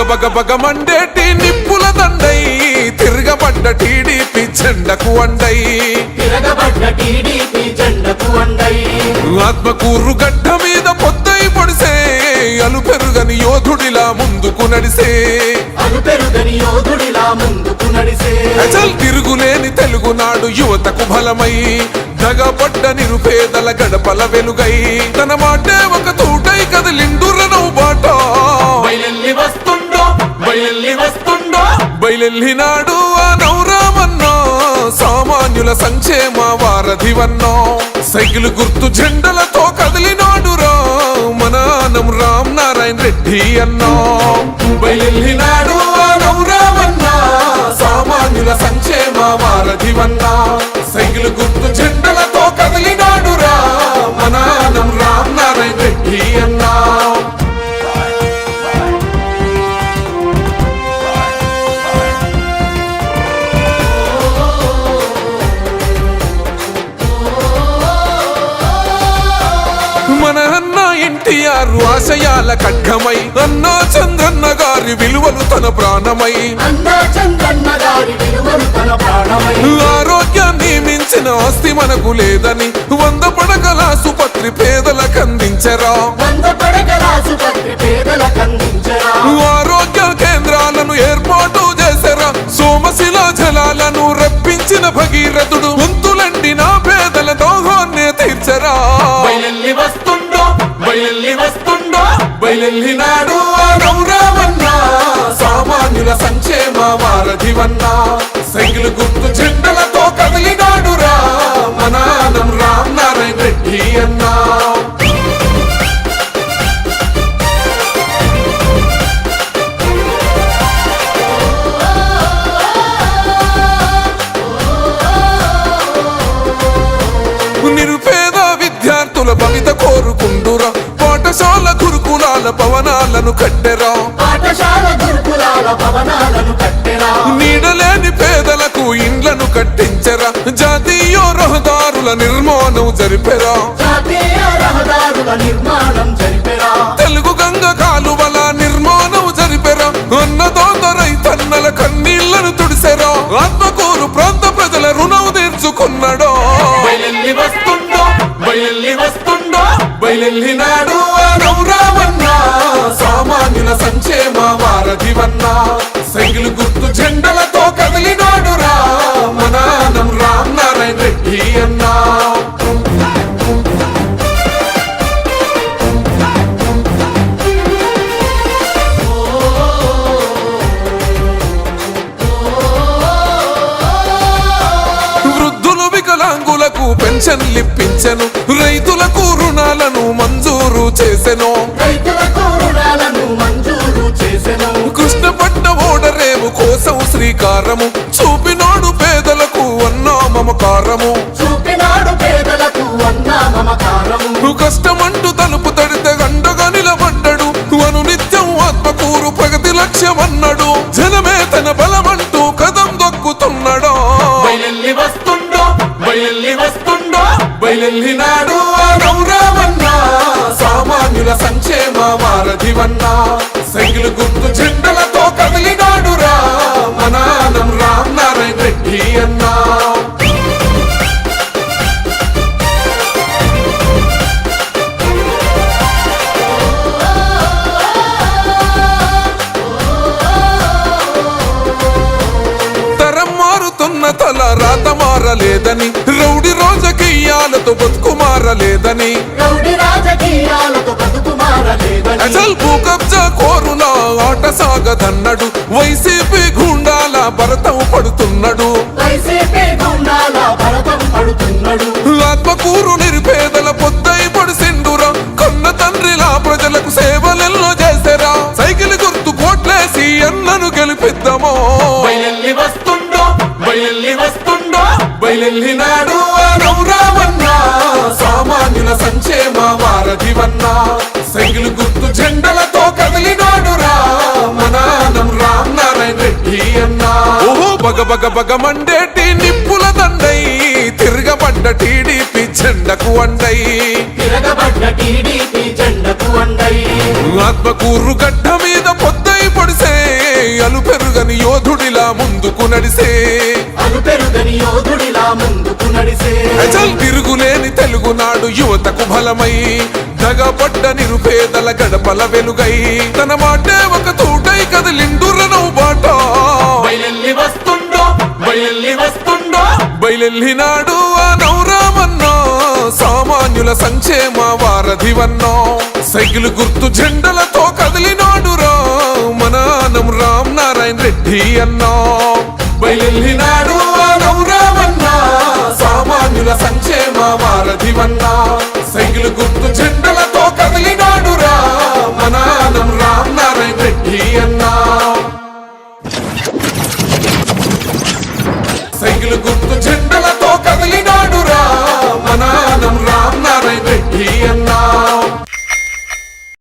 బగ మండేటి నిప్పుల దండై తిరగబడ్డ టీడీపీ జెండకు అండై ఆత్మకూరు గడ్డ మీద పొద్దై పొడిసే అలు పెరుగని యోధుడిలా ముందుకు నడిసే అచల్ తిరుగులేని తెలుగునాడు యువతకు బలమై దగపడ్డ నిరుపేదల గడపల వెలుగై తన మాటే ఒక తూటై కదిలిండురనౌ బాట బయలెల్లినాడు ఆ నౌరామన్నో సామాన్యుల సంక్షేమ వారధివన్నో సైకిల్ గుర్తు జెండలతో కదిలినాడురా మన ఆనం రామ్ నారాయణ రెడ్డి అన్నో బయలెల్లినాడు ఆ నౌరామన్నా సామాన్యుల సంక్షేమ వారధివన్నా సైకిల్ గుర్తు జెండలతో కదిలినాడురా మన ఆనం రామ్ నారాయణ రెడ్డి అన్నా మన అన్న ఎన్టీఆర్ ఆశయాల ఖడ్గమై అన్నా చంద్రన్న గారి విలువలు తన ప్రాణమై ఆరోగ్యాన్ని మించిన ఆస్తి మనకు లేదని 100 పడకల ఆసుపత్రి పేదలకు అందించరా ఆరోగ్య కేంద్రాలను ఏర్పాటు చేసరా సోమశిల జలాలను రప్పించిన భగీరథుడు వంతులండిన పేదల దోహాన్ని తీర్చరా బయలెల్లినాడు నౌరామన్నా సామాన్యుల సంక్షేమ వారధివన్నా సైకిల్ గుర్తు జెండలతో కదిలినాడురా మన ఆనం రామ్ నారాయణ రెడ్డి అన్నా నిరుపేద విద్యార్థుల భవిత కోరుకుండురా పాఠశాల గురుకులాల భవనాలను కట్టెరా నీడలేని పేదలకు ఇండ్లను కట్టించరా జాతీయ రహదారుల నిర్మాణం జరిపెరా తెలుగు గంగ కాలువల నిర్మాణం జరిపెరా అన్నదాత రైతన్నల కన్నీళ్లను తుడిసెరా ఆత్మకూరు ప్రాంత ప్రజల రుణం తీర్చుకున్నాడో బయలెల్లినాడు నౌరామన్నా సామాన్యుల సంక్షేమ వారధివన్నా సైకిల్ గుర్తు జెండలతో కదిలినాడురా మన ఆనం రామ్ నారాయణ రెడ్డి అన్నా వికలాంగులకు పెన్షన్లిప్పించెను రైతులకు రుణాలను మంజూరు చేసెను కృష్ణపట్న ఓడరేవు కోసం శ్రీకారము చూపినాడు పేదలకు అన్నా మమకారము కష్టమంటూ తలుపు తడితే గండగా నిలబడ్డాడు అనునిత్యం ఆత్మకూరు ప్రగతి లక్ష్యమన్నాడు జనమే తన బలమంటూ కదం దొక్కుతున్నాడో బయలెల్లినాడు నౌరామన్నా సామాన్యుల సంక్షేమ వారధివన్నా సైకిల్ గుర్తు జెండలతో కదిలినాడురా మన ఆనం రామ్ నారాయణ రెడ్డి అన్నా తల రాత మారలేదని రౌడి రాజకీయాలతో బతుకు మారలేదని అసలు భూకబ్జా కోరుల ఆట సాగదన్నాడు వైసీపీ గుండాల భరతం పడుతున్నాడు ఆత్మకూరు నిరుపేదల పొద్దై పొడిసిండురా కన్న తండ్రిలా ప్రజలకు సేవలెల్లో చేసారా సైకిల్ గుర్తు కోట్లేసి అన్నను గెలిపిద్దామో బయలెల్లినాడు నౌరామన్నా సామాన్యుల సంక్షేమ వారధివన్నా సైకిల్ గుర్తు జెండలతో కదిలినాడురా మన ఆనం రామ్ నారాయణ రెడ్డి అన్నా ఓహో బగ మండేటి నిప్పుల దండై తిరగబడ్డ టీడీపీ జెండకు అండై ఆత్మకూరు గడ్డ మీద పొద్దై పొడిసే అలుపెరుగని యోధుడిలా ముందుకు నడిసే అచల్ తిరుగులేని తెలుగునాడు యువతకు బలమై దగపడ్డ నిరుపేదల గడపల వెలుగై తన మాటే ఒక తూటై కదిలిండురనౌ బాట బయలెల్లినాడు ఆ నౌరామన్నో సామాన్యుల సంక్షేమ వారధివన్నో సైకిల్ గుర్తు జెండలతో కదిలినాడురా మన ఆనం రామ్ నారాయణ రెడ్డి అన్నో బయలెల్లినాడు ఆ నౌరామన్నో సామాన్యుల సంక్షేమ వారధివన్నో సైకిల్ గుర్తు జెండలతో కదిలినాడురా మన ఆనం రామ్ నారాయణ రెడ్డి అన్నా సైకిల్ గుర్తు